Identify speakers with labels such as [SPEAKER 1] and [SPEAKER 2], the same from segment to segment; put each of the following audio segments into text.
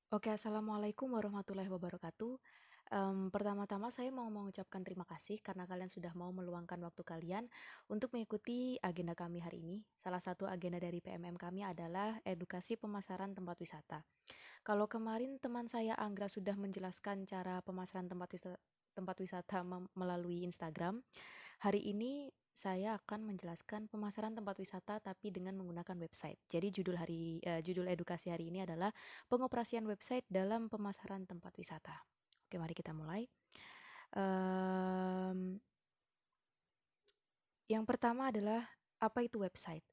[SPEAKER 1] Oke, assalamualaikum warahmatullahi wabarakatuh. Pertama-tama saya mau mengucapkan terima kasih karena kalian sudah mau meluangkan waktu kalian untuk mengikuti agenda kami hari ini. Salah satu agenda dari PMM kami adalah edukasi pemasaran tempat wisata. Kalau kemarin teman saya Anggra sudah menjelaskan cara pemasaran tempat wisata melalui Instagram, hari ini saya akan menjelaskan pemasaran tempat wisata tapi dengan menggunakan website. Jadi judul edukasi hari ini adalah pengoperasian website dalam pemasaran tempat wisata. Oke, mari kita mulai. Em, yang pertama adalah apa itu website?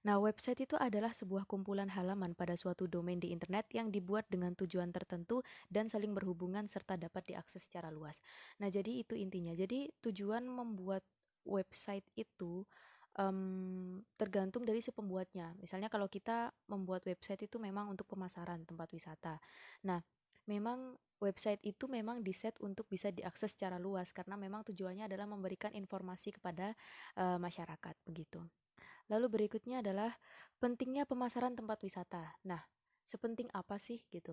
[SPEAKER 1] Nah, website itu adalah sebuah kumpulan halaman pada suatu domain di internet yang dibuat dengan tujuan tertentu dan saling berhubungan serta dapat diakses secara luas. Nah, jadi itu intinya. Jadi tujuan membuat website itu tergantung dari si pembuatnya. Misalnya kalau kita membuat website itu memang untuk pemasaran tempat wisata. Nah, memang website itu memang diset untuk bisa diakses secara luas karena memang tujuannya adalah memberikan informasi kepada masyarakat begitu. Lalu berikutnya adalah pentingnya pemasaran tempat wisata. Nah, sepenting apa sih gitu?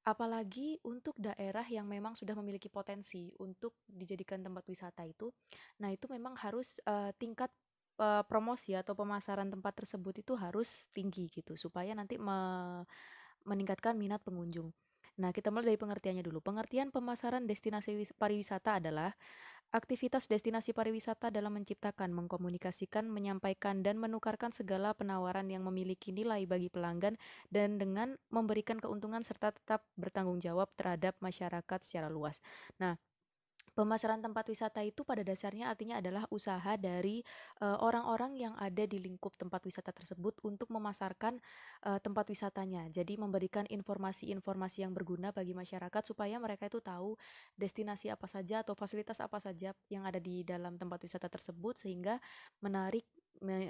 [SPEAKER 1] Apalagi untuk daerah yang memang sudah memiliki potensi untuk dijadikan tempat wisata itu. Nah, itu memang harus tingkat promosi atau pemasaran tempat tersebut itu harus tinggi gitu supaya nanti meningkatkan minat pengunjung. Nah, kita mulai dari pengertiannya dulu. Pengertian pemasaran destinasi pariwisata adalah aktivitas destinasi pariwisata dalam menciptakan, mengkomunikasikan, menyampaikan, dan menukarkan segala penawaran yang memiliki nilai bagi pelanggan dan dengan memberikan keuntungan serta tetap bertanggung jawab terhadap masyarakat secara luas. Nah, pemasaran tempat wisata itu pada dasarnya artinya adalah usaha dari orang-orang yang ada di lingkup tempat wisata tersebut untuk memasarkan tempat wisatanya. Jadi memberikan informasi-informasi yang berguna bagi masyarakat supaya mereka itu tahu destinasi apa saja atau fasilitas apa saja yang ada di dalam tempat wisata tersebut sehingga menarik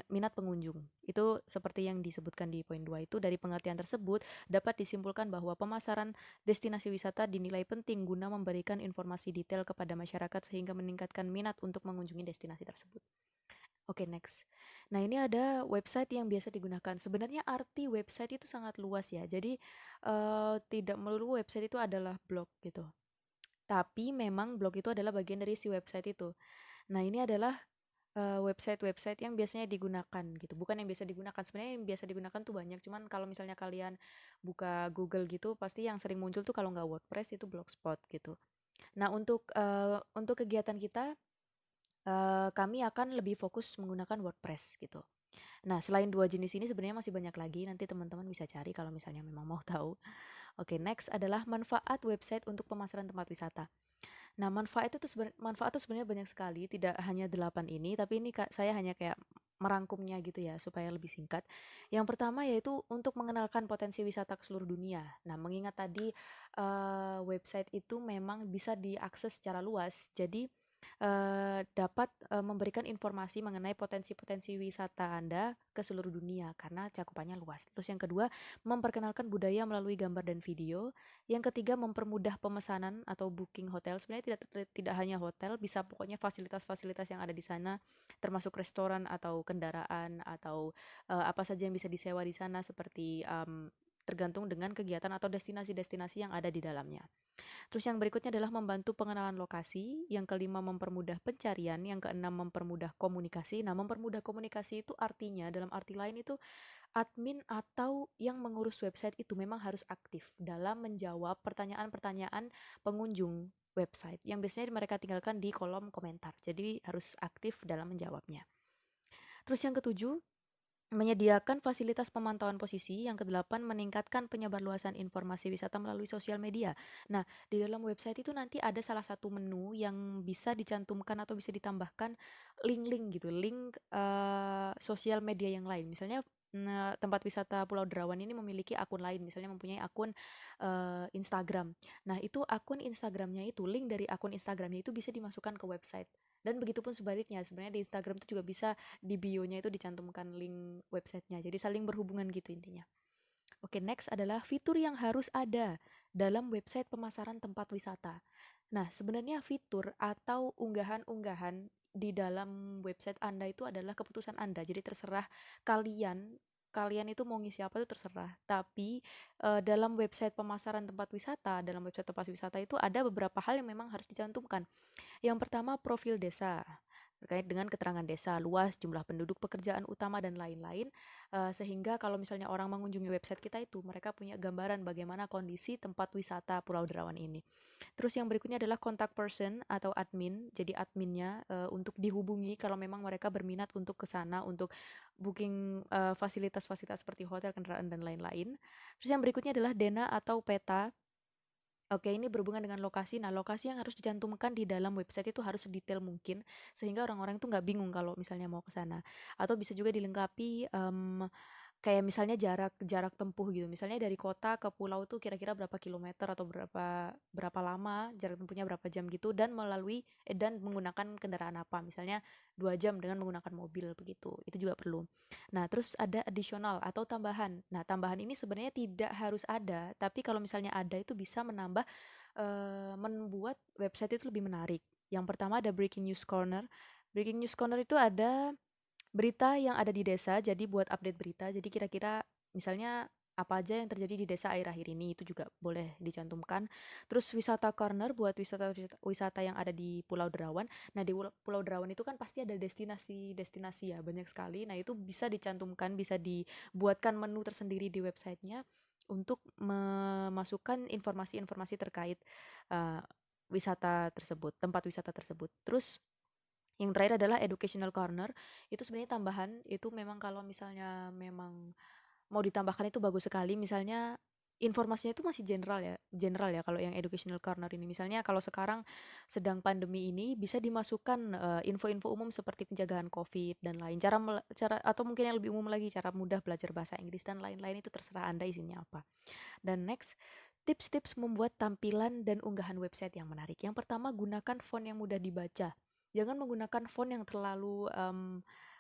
[SPEAKER 1] minat pengunjung. Itu seperti yang disebutkan di poin 2 itu dari pengertian tersebut dapat disimpulkan bahwa pemasaran destinasi wisata dinilai penting guna memberikan informasi detail kepada masyarakat sehingga meningkatkan minat untuk mengunjungi destinasi tersebut. Oke, next. Nah, ini ada website yang biasa digunakan. Sebenarnya arti website itu sangat luas ya. Jadi, tidak melulu website itu adalah blog gitu. Tapi memang blog itu adalah bagian dari si website itu. Nah, ini adalah website-website yang biasanya digunakan gitu. Bukan yang biasa digunakan. Sebenarnya yang biasa digunakan tuh banyak. Cuman kalau misalnya kalian buka Google gitu, pasti yang sering muncul tuh kalau nggak WordPress itu Blogspot gitu. Nah, untuk kegiatan kita, kami akan lebih fokus menggunakan WordPress gitu. Nah, selain dua jenis ini sebenarnya masih banyak lagi, nanti teman-teman bisa cari kalau misalnya memang mau tahu. Oke, next adalah manfaat website untuk pemasaran tempat wisata. Nah, manfaat itu sebenarnya banyak sekali, tidak hanya 8 ini, tapi ini saya hanya kayak merangkumnya gitu ya, supaya lebih singkat. Yang pertama yaitu untuk mengenalkan potensi wisata ke seluruh dunia. Nah, mengingat tadi website itu memang bisa diakses secara luas, jadi dapat memberikan informasi mengenai potensi-potensi wisata Anda ke seluruh dunia karena cakupannya luas. Terus yang kedua, memperkenalkan budaya melalui gambar dan video. Yang ketiga, mempermudah pemesanan atau booking hotel. Sebenarnya tidak hanya hotel, bisa pokoknya fasilitas-fasilitas yang ada di sana, termasuk restoran atau kendaraan atau apa saja yang bisa disewa di sana seperti tergantung dengan kegiatan atau destinasi-destinasi yang ada di dalamnya. Terus yang berikutnya adalah membantu pengenalan lokasi, yang kelima mempermudah pencarian, yang keenam mempermudah komunikasi. Nah, mempermudah komunikasi itu artinya dalam arti lain itu admin atau yang mengurus website itu memang harus aktif dalam menjawab pertanyaan-pertanyaan pengunjung website yang biasanya mereka tinggalkan di kolom komentar. Jadi harus aktif dalam menjawabnya. Terus yang ketujuh, menyediakan fasilitas pemantauan posisi. Yang kedelapan, meningkatkan penyebarluasan informasi wisata melalui sosial media. Nah, di dalam website itu nanti ada salah satu menu yang bisa dicantumkan atau bisa ditambahkan link-link gitu, link sosial media yang lain. Misalnya tempat wisata Pulau Derawan ini memiliki akun lain, misalnya mempunyai akun Instagram. Nah, itu akun Instagramnya itu, link dari akun Instagramnya itu bisa dimasukkan ke website. Dan begitupun sebaliknya, sebenarnya di Instagram itu juga bisa di bio-nya itu dicantumkan link websitenya. Jadi saling berhubungan gitu intinya. Oke, next adalah fitur yang harus ada dalam website pemasaran tempat wisata. Nah, sebenarnya fitur atau unggahan-unggahan di dalam website Anda itu adalah keputusan Anda. Jadi terserah kalian kalian itu mau ngisi apa itu terserah. Tapi dalam website pemasaran tempat wisata, dalam website tempat wisata itu ada beberapa hal yang memang harus dicantumkan. Yang pertama, profil desa terkait dengan keterangan desa, luas, jumlah penduduk, pekerjaan utama, dan lain-lain. Sehingga kalau misalnya orang mengunjungi website kita itu, mereka punya gambaran bagaimana kondisi tempat wisata Pulau Derawan ini. Terus yang berikutnya adalah contact person atau admin. Jadi adminnya untuk dihubungi kalau memang mereka berminat untuk ke sana untuk booking fasilitas-fasilitas seperti hotel, kendaraan dan lain-lain. Terus yang berikutnya adalah dena atau peta. Oke, ini berhubungan dengan lokasi. Nah, lokasi yang harus dicantumkan di dalam website itu harus sedetail mungkin, sehingga orang-orang itu nggak bingung kalau misalnya mau ke sana. Atau bisa juga dilengkapi kayak misalnya jarak jarak tempuh gitu. Misalnya dari kota ke pulau tuh kira-kira berapa kilometer atau berapa berapa lama, jarak tempuhnya berapa jam gitu dan dan menggunakan kendaraan apa. Misalnya 2 jam dengan menggunakan mobil begitu. Itu juga perlu. Nah, terus ada additional atau tambahan. Nah, tambahan ini sebenarnya tidak harus ada, tapi kalau misalnya ada itu bisa membuat website itu lebih menarik. Yang pertama ada Breaking News Corner. Breaking News Corner itu ada berita yang ada di desa, jadi buat update berita. Jadi kira-kira misalnya apa aja yang terjadi di desa akhir-akhir ini itu juga boleh dicantumkan. Terus wisata corner buat wisata yang ada di Pulau Derawan. Nah, di Pulau Derawan itu kan pasti ada destinasi-destinasi ya, banyak sekali. Nah, itu bisa dicantumkan, bisa dibuatkan menu tersendiri di websitenya untuk memasukkan informasi-informasi terkait uh, wisata tersebut, tempat wisata tersebut. Terus yang terakhir adalah educational corner. Itu sebenarnya tambahan, itu memang kalau misalnya memang mau ditambahkan itu bagus sekali. Misalnya informasinya itu masih general ya kalau yang educational corner ini. Misalnya kalau sekarang sedang pandemi ini bisa dimasukkan info-info umum seperti penjagaan COVID dan lain. Cara atau mungkin yang lebih umum lagi cara mudah belajar bahasa Inggris dan lain-lain itu terserah Anda isinya apa. Dan next, tips-tips membuat tampilan dan unggahan website yang menarik. Yang pertama, gunakan font yang mudah dibaca. Jangan menggunakan font yang terlalu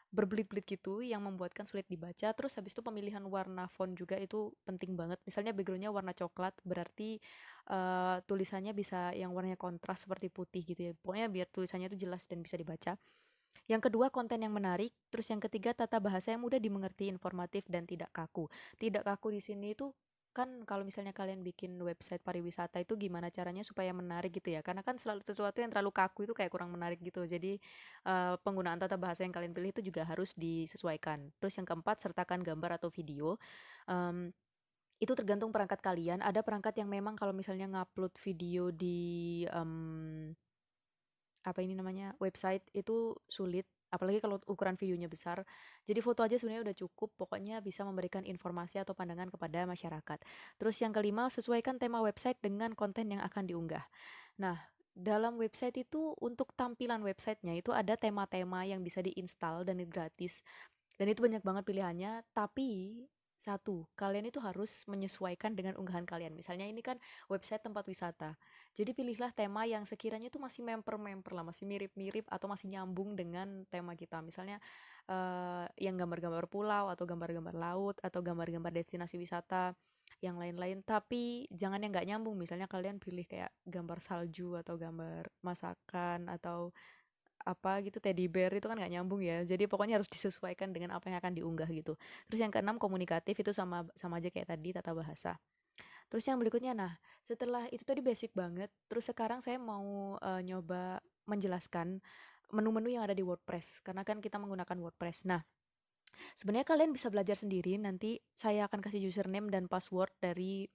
[SPEAKER 1] berbelit-belit gitu yang membuatkan sulit dibaca. Terus habis itu pemilihan warna font juga itu penting banget. Misalnya backgroundnya warna coklat, berarti tulisannya bisa yang warnanya kontras seperti putih gitu ya. Pokoknya biar tulisannya itu jelas dan bisa dibaca. Yang kedua, konten yang menarik. Terus yang ketiga, tata bahasa yang mudah dimengerti, informatif, dan tidak kaku. Tidak kaku di sini itu kan kalau misalnya kalian bikin website pariwisata itu gimana caranya supaya menarik gitu ya. Karena kan selalu sesuatu yang terlalu kaku itu kayak kurang menarik gitu. Jadi penggunaan tata bahasa yang kalian pilih itu juga harus disesuaikan. Terus yang keempat, sertakan gambar atau video. Em, itu tergantung perangkat kalian. Ada perangkat yang memang kalau misalnya ngupload video di apa ini namanya website itu sulit, apalagi kalau ukuran videonya besar. Jadi foto aja sebenarnya udah cukup, pokoknya bisa memberikan informasi atau pandangan kepada masyarakat. Terus yang kelima, sesuaikan tema website dengan konten yang akan diunggah. Nah, dalam website itu untuk tampilan websitenya itu ada tema-tema yang bisa diinstal dan itu gratis. Dan itu banyak banget pilihannya, tapi satu, kalian itu harus menyesuaikan dengan unggahan kalian. Misalnya ini kan website tempat wisata. Jadi pilihlah tema yang sekiranya itu masih memper-memper lah, masih mirip-mirip atau masih nyambung dengan tema kita. Misalnya yang gambar-gambar pulau atau gambar-gambar laut atau gambar-gambar destinasi wisata yang lain-lain. Tapi jangan yang nggak nyambung. Misalnya kalian pilih kayak gambar salju atau gambar masakan atau apa gitu teddy bear itu kan nggak nyambung ya. Jadi pokoknya harus disesuaikan dengan apa yang akan diunggah gitu. Terus yang keenam komunikatif itu sama sama aja kayak tadi tata bahasa. Terus yang berikutnya nah, setelah itu tadi basic banget. Terus sekarang saya mau nyoba menjelaskan menu-menu yang ada di WordPress karena kan kita menggunakan WordPress. Nah, sebenarnya kalian bisa belajar sendiri. Nanti saya akan kasih username dan password dari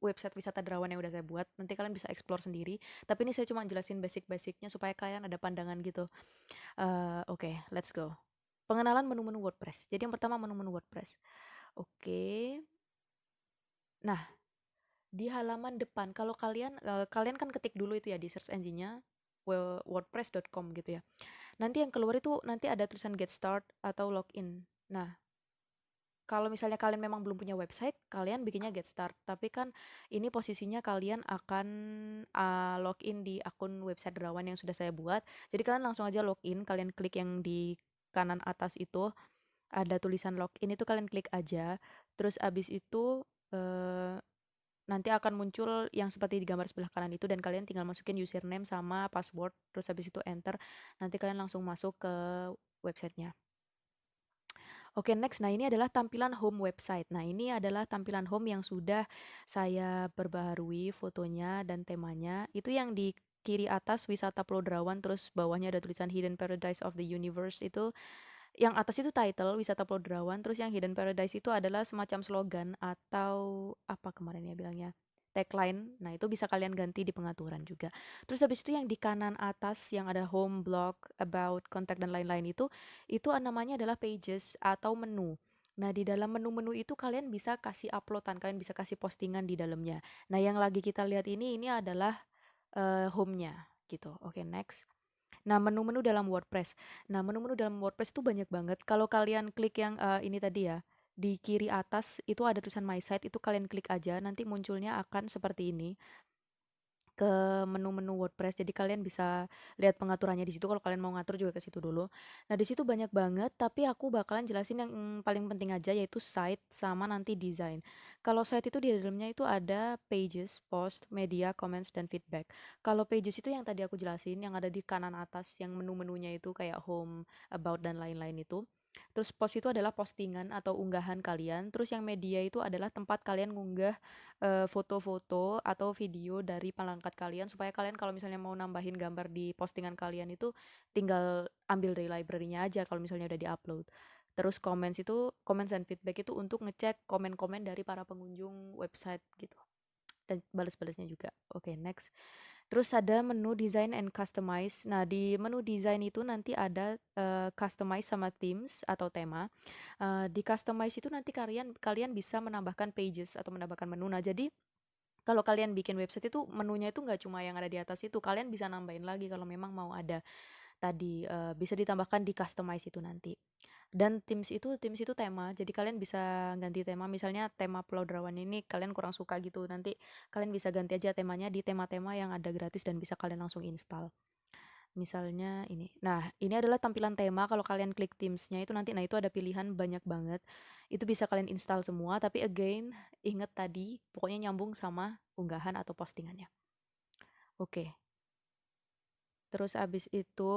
[SPEAKER 1] website wisata Derawan yang udah saya buat. Nanti kalian bisa explore sendiri. Tapi ini saya cuma jelasin basic-basicnya supaya kalian ada pandangan gitu. Oke, let's go. Pengenalan menu-menu WordPress. Jadi yang pertama menu-menu WordPress. Oke. Nah, di halaman depan kalau kalian kan ketik dulu itu ya di search engine-nya wordpress.com gitu ya. Nanti yang keluar itu nanti ada tulisan get start atau login. Nah, kalau misalnya kalian memang belum punya website, kalian bikinnya get start. Tapi kan ini posisinya kalian akan login di akun website Derawan yang sudah saya buat. Jadi kalian langsung aja login, kalian klik yang di kanan atas itu ada tulisan login itu kalian klik aja. Terus abis itu nanti akan muncul yang seperti di gambar sebelah kanan itu dan kalian tinggal masukin username sama password. Terus habis itu enter. Nanti kalian langsung masuk ke websitenya. Oke, next. Nah, ini adalah tampilan home website. Nah, ini adalah tampilan home yang sudah saya perbaharui fotonya dan temanya. Itu yang di kiri atas wisata Pulau Derawan, terus bawahnya ada tulisan Hidden Paradise of the Universe. Itu yang atas itu title wisata Pulau Derawan, terus yang Hidden Paradise itu adalah semacam slogan atau apa kemarin ya bilangnya, tagline. Nah, itu bisa kalian ganti di pengaturan juga. Terus habis itu yang di kanan atas yang ada home, blog, about, contact dan lain-lain itu namanya adalah pages atau menu. Nah, di dalam menu-menu itu kalian bisa kasih uploadan, kalian bisa kasih postingan di dalamnya. Nah, yang lagi kita lihat ini adalah home-nya gitu. Oke, next. Nah, menu-menu dalam WordPress. Nah, menu-menu dalam WordPress itu banyak banget. Kalau kalian klik yang ini tadi ya, di kiri atas itu ada tulisan My Site, itu kalian klik aja, nanti munculnya akan seperti ini ke menu-menu WordPress. Jadi kalian bisa lihat pengaturannya di situ kalau kalian mau ngatur juga ke situ dulu. Nah, di situ banyak banget, tapi aku bakalan jelasin yang paling penting aja yaitu site sama nanti design. Kalau site itu di dalamnya itu ada pages, post, media, comments dan feedback. Kalau pages itu yang tadi aku jelasin yang ada di kanan atas yang menu-menunya itu kayak home, about dan lain-lain itu. Terus post itu adalah postingan atau unggahan kalian. Terus yang media itu adalah tempat kalian ngunggah foto-foto atau video dari pelangkat kalian supaya kalian kalau misalnya mau nambahin gambar di postingan kalian itu tinggal ambil dari library-nya aja kalau misalnya udah di-upload. Terus comments dan feedback itu untuk ngecek komen-komen dari para pengunjung website gitu. Dan balas-balasnya juga. Oke, next. Terus ada menu design and customize. Nah, di menu design itu nanti ada customize sama themes atau tema. Di customize itu nanti kalian kalian bisa menambahkan pages atau menambahkan menu. Nah, jadi kalau kalian bikin website itu menunya itu nggak cuma yang ada di atas itu, kalian bisa nambahin lagi kalau memang mau ada tadi bisa ditambahkan di customize itu nanti. Dan themes itu tema, jadi kalian bisa ganti tema. Misalnya tema Pulau Derawan ini kalian kurang suka gitu, nanti kalian bisa ganti aja temanya di tema-tema yang ada gratis dan bisa kalian langsung install. Misalnya ini. Nah, ini adalah tampilan tema. Kalau kalian klik themesnya itu nanti, nah itu ada pilihan banyak banget. Itu bisa kalian install semua. Tapi again, ingat tadi, pokoknya nyambung sama unggahan atau postingannya. Oke. Terus abis itu,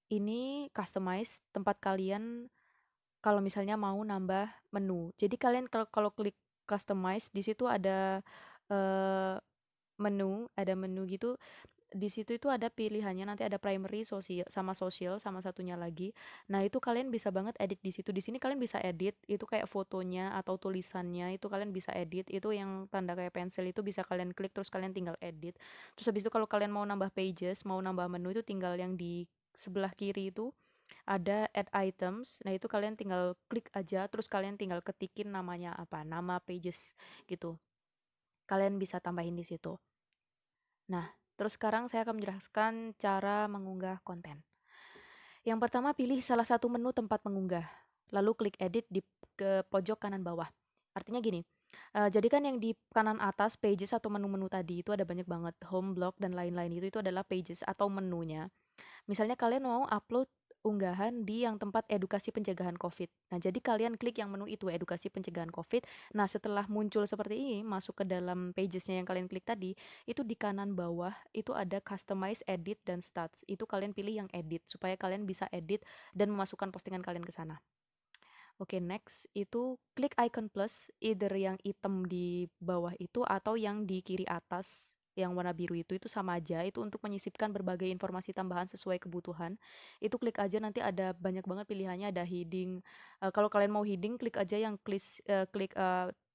[SPEAKER 1] ini customize tempat kalian kalau misalnya mau nambah menu. Jadi kalian kalau klik customize, di situ ada eh, ada menu gitu. Di situ itu ada pilihannya, nanti ada primary, social sama satunya lagi. Nah, itu kalian bisa banget edit di situ. Di sini kalian bisa edit itu kayak fotonya atau tulisannya itu kalian bisa edit. Itu yang tanda kayak pensil itu bisa kalian klik terus kalian tinggal edit. Terus habis itu kalau kalian mau nambah pages, mau nambah menu itu tinggal yang di sebelah kiri itu ada add items. Nah, itu kalian tinggal klik aja terus kalian tinggal ketikin namanya apa, nama pages gitu. Kalian bisa tambahin di situ. Nah, terus sekarang saya akan menjelaskan cara mengunggah konten. Yang pertama, pilih salah satu menu tempat mengunggah. Lalu klik edit di ke pojok kanan bawah. Artinya gini, jadi kan yang di kanan atas pages atau menu-menu tadi itu ada banyak banget, home, blog, dan lain-lain itu adalah pages atau menunya. Misalnya kalian mau upload unggahan di yang tempat edukasi pencegahan COVID. Nah, jadi kalian klik yang menu itu, edukasi pencegahan COVID. Nah, setelah muncul seperti ini, masuk ke dalam pagesnya yang kalian klik tadi, itu di kanan bawah, itu ada customize, edit, dan stats. Itu kalian pilih yang edit, supaya kalian bisa edit dan memasukkan postingan kalian ke sana. Oke, next itu klik icon plus, either yang hitam di bawah itu atau yang di kiri atas yang warna biru itu sama aja, itu untuk menyisipkan berbagai informasi tambahan sesuai kebutuhan. Itu klik aja, nanti ada banyak banget pilihannya, ada heading. Kalau kalian mau heading, klik aja yang klik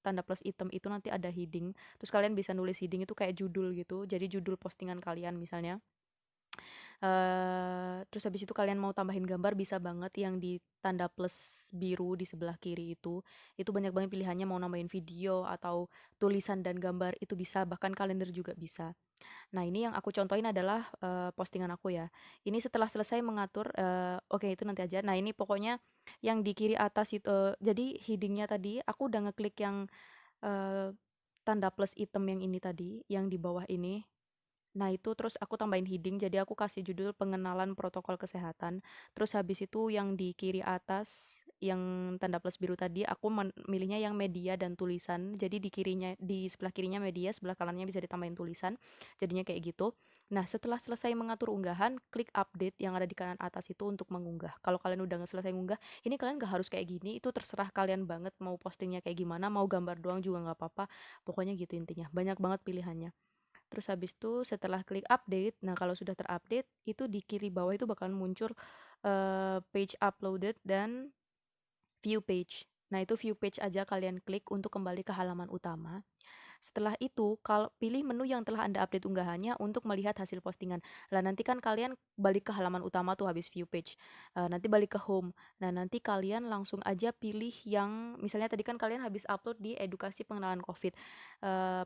[SPEAKER 1] tanda plus hitam itu nanti ada heading. Terus kalian bisa nulis heading itu kayak judul gitu. Jadi judul postingan kalian misalnya. Terus habis itu kalian mau tambahin gambar bisa banget yang di tanda plus biru di sebelah kiri itu banyak banget pilihannya, mau nambahin video atau tulisan dan gambar itu bisa, bahkan kalender juga bisa. Nah, ini yang aku contohin adalah postingan aku ya. Ini setelah selesai mengatur, oke itu nanti aja. Nah, ini pokoknya yang di kiri atas itu, jadi headingnya tadi aku udah ngeklik yang tanda plus item yang ini tadi, yang di bawah ini. Nah, itu terus aku tambahin heading, jadi aku kasih judul pengenalan protokol kesehatan. Terus habis itu yang di kiri atas, yang tanda plus biru tadi, aku milihnya yang media dan tulisan. Jadi di sebelah kirinya media, sebelah kanannya bisa ditambahin tulisan. Jadinya kayak gitu. Nah, setelah selesai mengatur unggahan, klik update yang ada di kanan atas itu untuk mengunggah. Kalau kalian udah nggak selesai ngunggah, ini kalian nggak harus kayak gini, itu terserah kalian banget mau postingnya kayak gimana, mau gambar doang juga nggak apa-apa. Pokoknya gitu intinya. Banyak banget pilihannya. Terus habis itu setelah klik update, nah kalau sudah terupdate, itu di kiri bawah itu bakalan muncul page uploaded dan view page. Nah, itu view page aja kalian klik untuk kembali ke halaman utama. Setelah itu, kalau pilih menu yang telah Anda update unggahannya untuk melihat hasil postingan. Lah nanti kan kalian balik ke halaman utama tuh habis view page. Nanti balik ke home. Nah, nanti kalian langsung aja pilih yang misalnya tadi kan kalian habis upload di edukasi pengenalan COVID,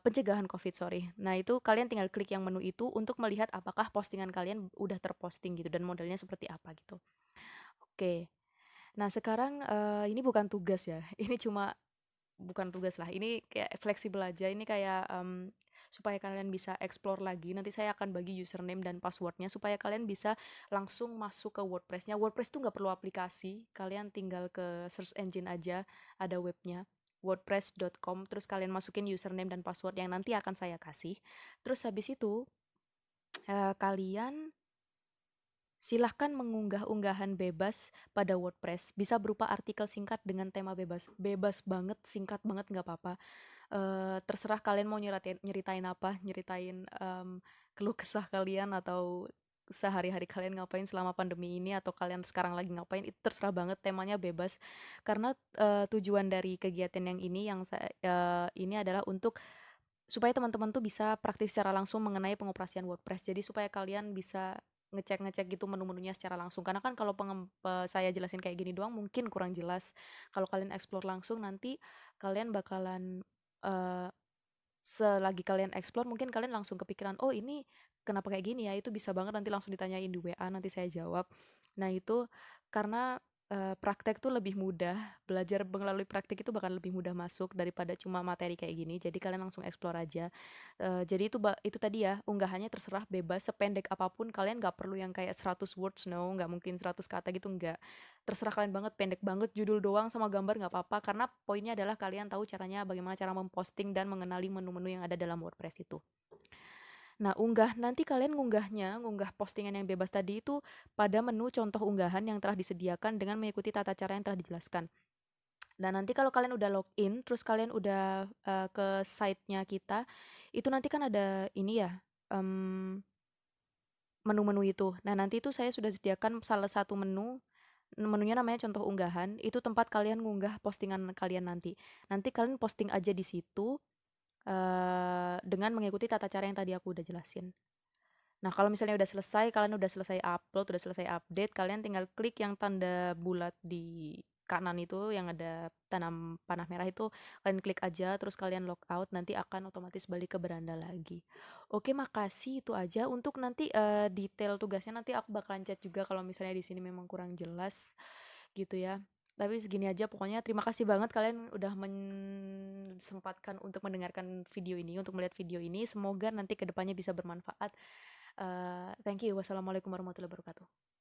[SPEAKER 1] pencegahan COVID, sorry. Nah, itu kalian tinggal klik yang menu itu untuk melihat apakah postingan kalian udah terposting gitu dan modelnya seperti apa gitu. Oke. Nah, sekarang ini bukan tugas ya. Ini cuma bukan tugas lah, ini kayak fleksibel aja, ini kayak, supaya kalian bisa explore lagi, nanti saya akan bagi username dan passwordnya supaya kalian bisa langsung masuk ke WordPress-nya. WordPress tuh nggak perlu aplikasi, kalian tinggal ke search engine aja, ada webnya, wordpress.com, terus kalian masukin username dan password yang nanti akan saya kasih. Terus habis itu, kalian silahkan mengunggah unggahan bebas pada WordPress, bisa berupa artikel singkat dengan tema bebas, bebas banget, singkat banget nggak apa-apa. Terserah kalian mau nyeritain apa, nyeritain, keluh kesah kalian atau sehari-hari kalian ngapain selama pandemi ini atau kalian sekarang lagi ngapain, itu terserah banget, temanya bebas. Karena, tujuan dari kegiatan yang ini adalah untuk supaya teman-teman tuh bisa praktis secara langsung mengenai pengoperasian WordPress. Jadi supaya kalian bisa ngecek-ngecek gitu menu-menunya secara langsung. Karena kan kalau saya jelasin kayak gini doang mungkin kurang jelas. Kalau kalian explore langsung nanti kalian bakalan, eee, selagi kalian explore mungkin kalian langsung kepikiran, "Oh ini kenapa kayak gini ya?" Itu bisa banget nanti langsung ditanyain di WA, nanti saya jawab. Nah itu karena, praktek tuh lebih mudah, belajar melalui praktik itu bakal lebih mudah masuk daripada cuma materi kayak gini, jadi kalian langsung explore aja. Jadi itu tadi ya, unggahannya terserah bebas sependek apapun, kalian nggak perlu yang kayak 100 words, no, nggak mungkin 100 kata gitu, nggak. Terserah kalian banget, pendek banget, judul doang sama gambar nggak apa-apa, karena poinnya adalah kalian tahu bagaimana cara memposting dan mengenali menu-menu yang ada dalam WordPress itu. Nah, nanti kalian ngunggah postingan yang bebas tadi itu pada menu contoh unggahan yang telah disediakan dengan mengikuti tata cara yang telah dijelaskan. Dan nanti kalau kalian udah login, terus kalian udah ke site-nya kita, itu nanti kan ada ini ya, menu-menu itu. Nah, nanti itu saya sudah sediakan salah satu menunya namanya contoh unggahan, itu tempat kalian ngunggah postingan kalian nanti. Nanti kalian posting aja di situ, dengan mengikuti tata cara yang tadi aku udah jelasin. Nah, kalau misalnya udah selesai, kalian udah selesai upload, udah selesai update, kalian tinggal klik yang tanda bulat di kanan itu yang ada tanam panah merah itu, kalian klik aja, terus kalian log out, nanti akan otomatis balik ke beranda lagi. Oke, makasih, itu aja. Untuk nanti detail tugasnya nanti aku bakalan chat juga kalau misalnya di sini memang kurang jelas gitu ya. Tapi segini aja pokoknya terima kasih banget kalian udah sempatkan untuk mendengarkan video ini, untuk melihat video ini. Semoga nanti kedepannya bisa bermanfaat. Thank you. Wassalamualaikum warahmatullahi wabarakatuh.